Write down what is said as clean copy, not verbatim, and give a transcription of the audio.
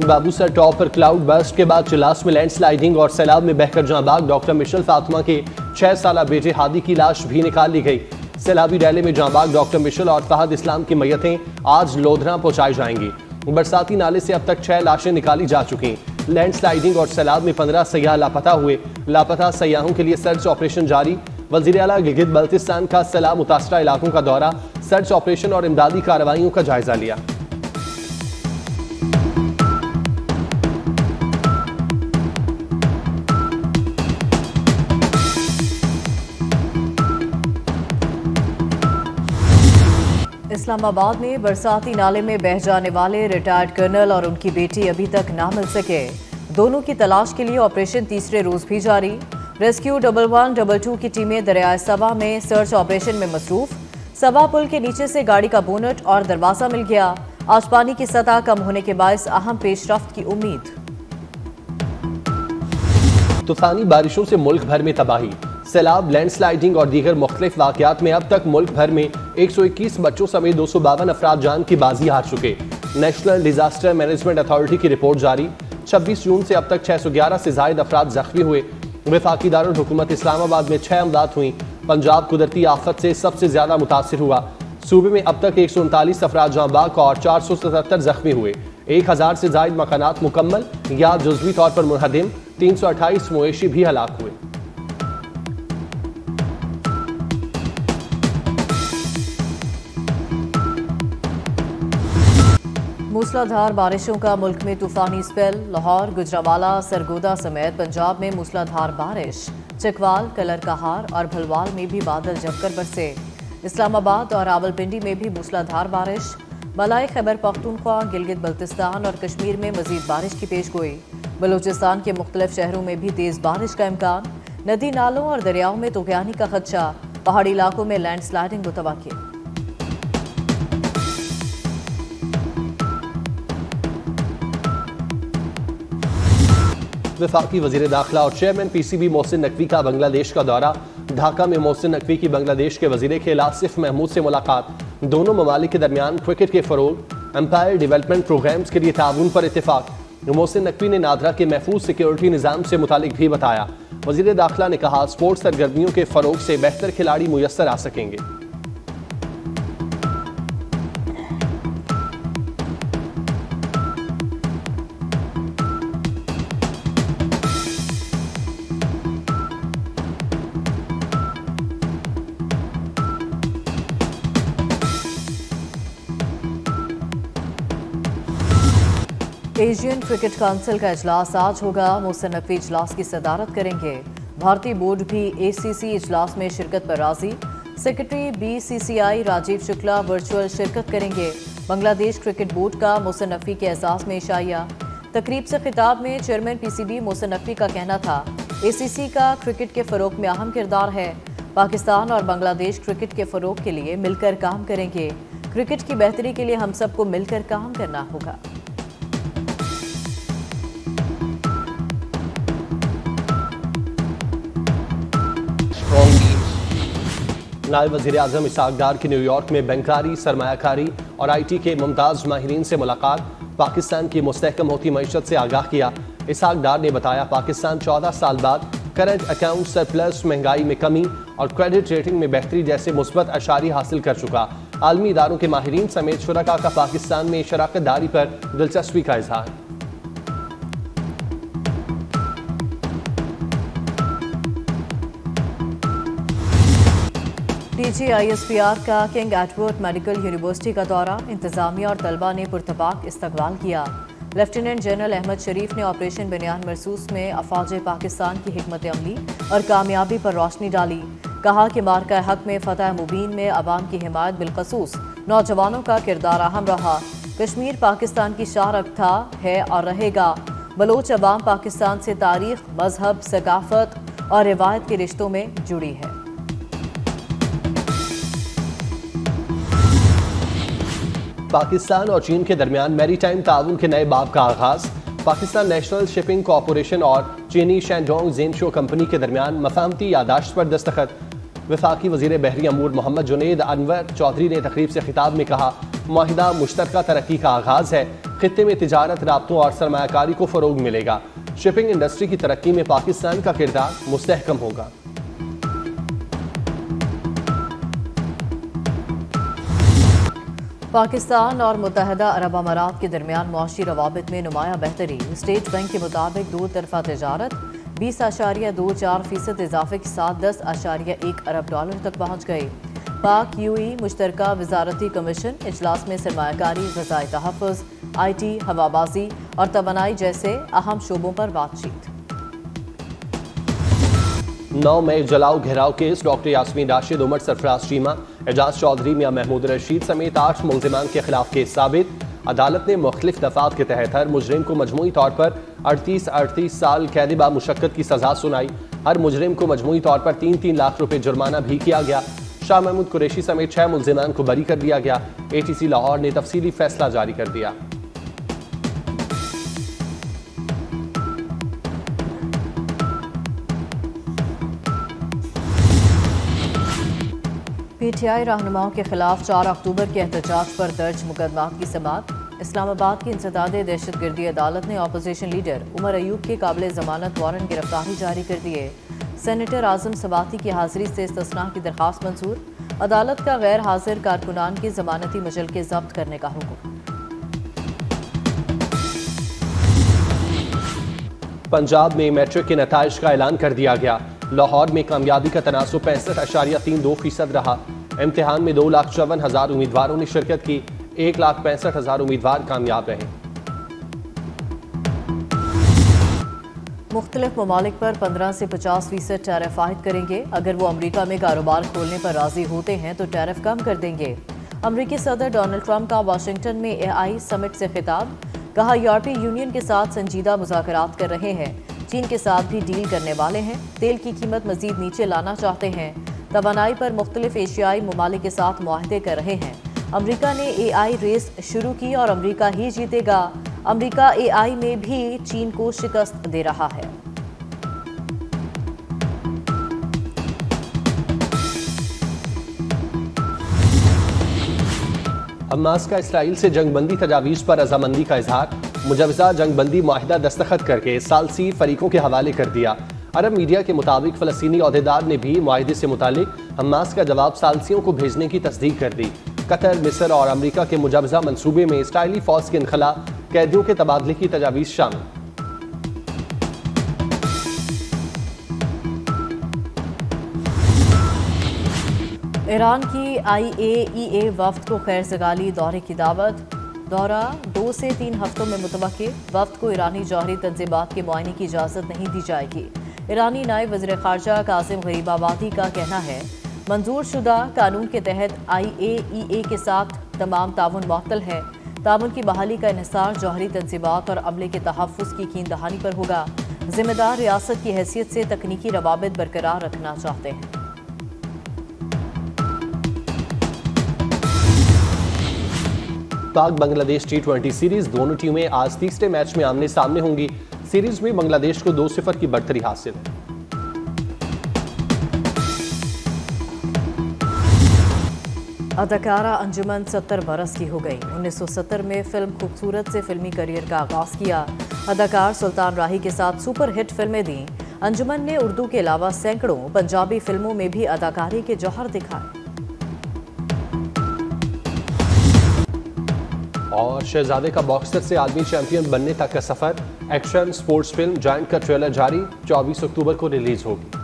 Babusar top पर cloud burst के बाद चिलास में लैंडस्लाइडिंग और सैलाब में बहकर जहां बाग डॉक्टर मिशेल फातिमा के 6 साला बेटे हादी की लाश भी निकाल ली गई। सैलाबी रैली में जहां बाग डॉक्टर मिशेल और फहद इस्लाम की मैयतें आज लोधरा पहुंचाई जाएंगी। बरसाती नाले से अब तक 6 लाशें निकाली जा चुकी। लैंडस्लाइडिंग और सैलाब में 15 सयाह लापता हुए। लापता सयाहों के लिए सर्च ऑपरेशन जारी। वजीर आला गिलगित बल्तिस्तान का सैलाब मुतासरा इलाकों का दौरा, सर्च ऑपरेशन और इमदादी कार्रवाइयों का जायजा लिया। इस्लामाबाद में बरसाती नाले में बह जाने वाले रिटायर्ड कर्नल और उनकी बेटी अभी तक ना मिल सके। दोनों की तलाश के लिए ऑपरेशन तीसरे रोज भी जारी। रेस्क्यू 1122 की टीमें दरियाए सबा में सर्च ऑपरेशन में मसरूफ। सबा पुल के नीचे से गाड़ी का बोनट और दरवाजा मिल गया। आज पानी की सतह कम होने के बायस अहम पेशरफ्त की उम्मीद। तूफानी बारिशों से मुल्क भर में तबाही। सैलाब, लैंडस्लाइडिंग और दीगर मुख्तलिफ वाकयात में अब तक मुल्क भर में 121 बच्चों समेत 252 अफराद जान की बाजी हार चुके। नेशनल डिजास्टर मैनेजमेंट अथॉरिटी की रिपोर्ट जारी। 26 जून से अब तक 611 से जायद अफराद जख्मी हुए। वफाकी दारुल हुकूमत इस्लामाबाद में 6 अमदाद हुई। पंजाब कुदरती आफत से सबसे ज्यादा मुतासिर हुआ। सूबे में अब तक 139 अफराद जहां बाग और 477 जख्मी हुए। 1000 से जायद मकानात मुकम्मल या जुज़वी तौर पर मुनहदिम। 328 मवेशी भी हलाक हुए। मूसलाधार बारिशों का मुल्क में तूफानी स्पेल। लाहौर, गुजरावाला, सरगोदा समेत पंजाब में मूसलाधार बारिश। चकवाल, कलर कहार और भलवाल में भी बादल जमकर बरसे। इस्लामाबाद और रावलपिंडी में भी मूसलाधार बारिश। बलाई खैबर पख्तूनख्वा, गिलगित बल्तिस्तान और कश्मीर में मजीद बारिश की पेशगोई। बलूचिस्तान के मुख्तलिफ शहरों में भी तेज बारिश का इम्कान। नदी नालों और दरियाओं में तुगयानी का खदशा। पहाड़ी इलाकों में लैंडस्लाइडिंग मुतवक्किल। वफाकी वजीर दाखिला और चेयरमैन PCB मोहसिन नकवी का बांग्लादेश का दौरा। ढाका में मोहसिन नकवी की बांग्लादेश के वजीर खेल आसिफ महमूद से मुलाकात। दोनों ममालिक के दरमियान क्रिकेट के फरोग, एम्पायर डेवलपमेंट प्रोग्राम्स के लिए ताउन पर इत्तेफाक। मोहसिन नकवी ने नादरा के महफूज सिक्योरिटी निज़ाम से मुतालिक भी बताया। वजीर दाखिला ने कहा, स्पोर्ट्स सरगर्मियों के फरोग से बेहतर खिलाड़ी मुयस्सर आ सकेंगे। एशियन क्रिकेट काउंसिल का इजलास आज होगा। मोहसिन नकवी इजलास की सदारत करेंगे। भारतीय बोर्ड भी ACC इजलास में शिरकत पर राजी। Secretary BCCI Rajiv Shukla virtual शिरकत करेंगे। बांग्लादेश क्रिकेट बोर्ड का मोहसिन नकवी के एहसास में इशाया। तकरीब से खिताब में चेयरमैन PCB मोहसिन नकवी का कहना था, ACC का क्रिकेट के फरोग में अहम किरदार है। पाकिस्तान और बांग्लादेश क्रिकेट के फरोग के लिए मिलकर काम करेंगे। क्रिकेट की बेहतरी के लिए हम सबको मिलकर काम करना होगा। नायब वज़ीर आज़म इसहाक डार की न्यूयॉर्क में बैंकारी, सरमायाकारी और IT के मुमताज़ माहिरीन से मुलाकात। पाकिस्तान की मुस्तहकम होती मईशत से आगाह किया। इसहाक डार ने बताया, पाकिस्तान 14 साल बाद करंट अकाउंट सरप्लस, महंगाई में कमी और क्रेडिट रेटिंग में बेहतरी जैसे मुस्बत अशारी हासिल कर चुका। आलमी इदारों के माहिरीन समेत शुरका का पाकिस्तान में शराकत दारी पर दिलचस्पी का इजहार। DG ISPR का किंग एडवर्ड मेडिकल यूनिवर्सिटी का दौरा। इंतजामिया और तलबा ने पुरतबाक इस्तकबाल किया। लेफ्टिनेंट जनरल अहमद शरीफ ने ऑपरेशन बनियान मरसूस में अफवाज पाकिस्तान की हिकमत अमली और कामयाबी पर रोशनी डाली। कहा कि मार्का हक में फतह मुबीन में अवाम की हिमायत बिलखसूस नौजवानों का किरदार अहम रहा। कश्मीर पाकिस्तान की शाहरग था, है और रहेगा। बलोच अवाम पाकिस्तान से तारीख, मजहब, सकाफत और रिवायत के रिश्तों में जुड़ी है। पाकिस्तान और चीन के दरमियान मैरीटाइम ताउन के नए बाब का आगाज। पाकिस्तान नेशनल शिपिंग कॉरपोरेशन और चीनी शैंडोंग ज़ेनशो कंपनी के दरमियान मफाहमती यादाश्त पर दस्तखत। वफाकी वज़ीर बहरी अमूर मोहम्मद जुनैद अनवर चौधरी ने तकरीब से खिताब में कहा, मुआहिदा मुश्तरका तरक्की का आगाज है। खित्ते में तिजारत, राब्तों और सरमायाकारी को फरोग मिलेगा। शिपिंग इंडस्ट्री की तरक्की में पाकिस्तान का किरदार मुस्तहकम होगा। पाकिस्तान और मुत्तहदा अरब अमारात के दरमियान मुआशी रवाबित में नुमाया बेहतरी। स्टेट बैंक के मुताबिक दो तरफा तजारत 20.24% इजाफे के साथ 10.1 अरब डॉलर तक पहुँच गई। पाक यूई मुश्तरका वजारती कमीशन इजलास में सरमायाकारी, ग़िज़ाई तहफ़्फ़ुज़, IT, हवाबाजी और तवानाई जैसे अहम शोबों पर बातचीत। 9 मई जलाओ घेराव केस डॉक्टर यास्मीन राशिद, उमर सरफराज चीमा, एजाज चौधरी, मियां महमूद रशीद समेत 8 मुल्जिमान के खिलाफ केस साबित। अदालत ने मुख्तलिफ दफात के तहत हर मुजरिम को मजमूई तौर पर 38 साल कैद बा मुशक्कत की सजा सुनाई। हर मुजरिम को मजमूई तौर पर 3-3 लाख रुपए जुर्माना भी किया गया। शाह महमूद कुरैशी समेत 6 मुल्जिमान को बरी कर दिया गया। ATC लाहौर ने तफसीली फैसला जारी कर दिया। PTI रहनुमाओं के खिलाफ 4 अक्टूबर के एहतजाज पर दर्ज मुकदमात की समाअत। इस्लामाबाद की इंसदादे दहशतगर्दी अदालत ने अपोजिशन लीडर उमर अयूब के काबिल जमानत वारंट गिरफ्तारी जारी कर दिए। सेनेटर आजम सवाती की हाजिरी से इस्तिस्ना की दरख्वास्त मंजूर। अदालत का गैर हाजिर कारकुनान की जमानती मजलके जब्त करने का हुक्म। पंजाब में मैट्रिक के नताइज का ऐलान कर दिया गया। लाहौर में कामयाबी का तनासुब 65.32% रहा। इम्तिहान में 2,54,000 उम्मीदवारों ने शिरकत की। 1,65,000 उम्मीदवार कामयाब रहे। मुख्तलिफ ममालिक पर 15 से 50% टैरिफ आयद करेंगे। अगर वो अमरीका में कारोबार खोलने पर राजी होते हैं तो टैरिफ कम कर देंगे। अमरीकी सदर डोनाल्ड ट्रंप का वाशिंगटन में AI समिट से खिताब। कहा, यूरोपीय यूनियन के साथ संजीदा मुज़ाकरात कर रहे हैं। चीन के साथ भी डील करने वाले हैं। तेल की कीमत मजीद नीचे लाना चाहते हैं। तवानाई पर मुख्तलिफ एशियाई ममालिक के साथ मुआहदे कर रहे हैं। अमरीका ने AI रेस शुरू की और अमरीका ही जीतेगा। अमरीका AI में भी चीन को शिकस्त दे रहा है। हमास का इसराइल से जंगबंदी तजावीज़ पर रजामंदी का इजहार। मुजवजा जंगबंदी मुआहिदा दस्तखत करके सालसी फरीकों के हवाले कर दिया। अरब मीडिया के मुताबिक फ़लस्तीनी अहदेदार ने भी मुआहिदे से मुतालिक हमास का जवाब सालसियों को भेजने की तस्दीक कर दी। कतर, मिस्र और अमरीका के मुजवजा मंसूबे में इसराइली फौज के इनखला, कैदियों के तबादले की तजावीज़ शामिल। ईरान की IAEA वफ्द को खैर सगाली दौरे की दावत। दौरा 2 से 3 हफ्तों में मुतवक्किल। वफ्द को ईरानी जौहरी तंजीबात के मुआयने की इजाज़त नहीं दी जाएगी। ईरानी नायब वज़ीर ख़ारजा कासिम गरीबाबादी का कहना है, मंजूर शुदा कानून के तहत IAEA के साथ तमाम ताउन मुअत्तल है। ताउन की बहाली का इन्हिसार जौहरी तंजीबात और अमले के तहफ़्फ़ुज़ की कीन दहानी पर होगा। जिम्मेदार रियासत की हैसियत से तकनीकी रवाबित बरकरार रखना चाहते हैं। पाक बांग्लादेश T20 सीरीज, दोनों टीमें आज तीसरे मैच में आमने सामने होंगी। सीरीज में बांग्लादेश को 2-0 की बढ़तरी हासिल है। अदाकारा अंजुमन 70 बरस की हो गई। 1970 में फिल्म खूबसूरत से फिल्मी करियर का आगाज किया। अदाकार सुल्तान राही के साथ सुपर हिट फिल्में दी। अंजुमन ने उर्दू के अलावा सैकड़ों पंजाबी फिल्मों में भी अदाकारी के जौहर दिखाए। और शहजादे का बॉक्सर से आदमी चैंपियन बनने तक का सफर। एक्शन स्पोर्ट्स फिल्म जायंट का ट्रेलर जारी, 24 अक्टूबर को रिलीज होगी।